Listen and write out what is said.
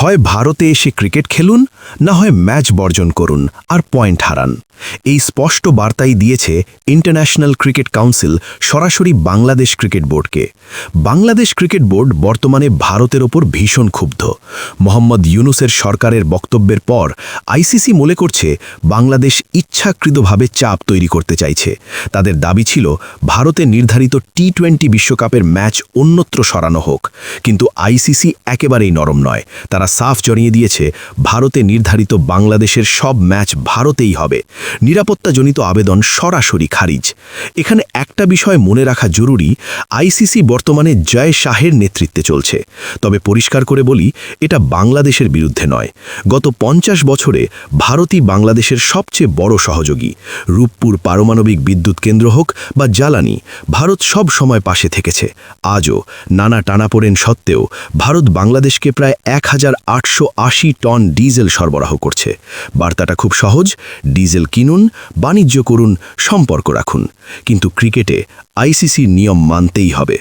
হয় ভারতে এসে ক্রিকেট খেলুন, না হয় ম্যাচ বর্জন করুন আর পয়েন্ট হারান। এই স্পষ্ট বার্তাই দিয়েছে ইন্টারন্যাশনাল ক্রিকেট কাউন্সিল সরাসরি বাংলাদেশ ক্রিকেট বোর্ডকে। বাংলাদেশ ক্রিকেট বোর্ড বর্তমানে ভারতের ওপর ভীষণ ক্ষুব্ধ। মোহাম্মদ ইউনুসের সরকারের বক্তব্যের পর আইসিসি মনে করছে বাংলাদেশ ইচ্ছাকৃতভাবে চাপ তৈরি করতে চাইছে। তাদের দাবি ছিল ভারতে নির্ধারিত টি-20 বিশ্বকাপের ম্যাচ অন্যত্র সরানো হোক, কিন্তু আইসিসি একেবারেই নরম নয়। তারা সাফ জানিয়ে দিয়েছে ভারতে নির্ধারিত বাংলাদেশের সব ম্যাচ ভারতেই হবে। নিরাপত্তাজনিত আবেদন সরাসরি খারিজ। এখানে একটা বিষয় মনে রাখা জরুরি, আইসিসি বর্তমানে জয় শাহের নেতৃত্বে চলছে। তবে পরিষ্কার করে বলি, এটা বাংলাদেশের বিরুদ্ধে নয়। গত 50 বছরে ভারতই বাংলাদেশের সবচেয়ে বড় সহযোগী। রূপপুর পারমাণবিক বিদ্যুৎ কেন্দ্র হোক বা জ্বালানি, ভারত সব সময় পাশে থেকেছে। আজও নানা টানাপোড়েন সত্ত্বেও ভারত বাংলাদেশকে প্রায় 1880 টন ডিজেল সরবরাহ করছে। বার্তাটা খুব সহজ, ডিজেল কিনুন, বাণিজ্য করুন, সম্পর্ক রাখুন। কিন্তু ক্রিকেটে আইসিসির নিয়ম মানতেই হবে।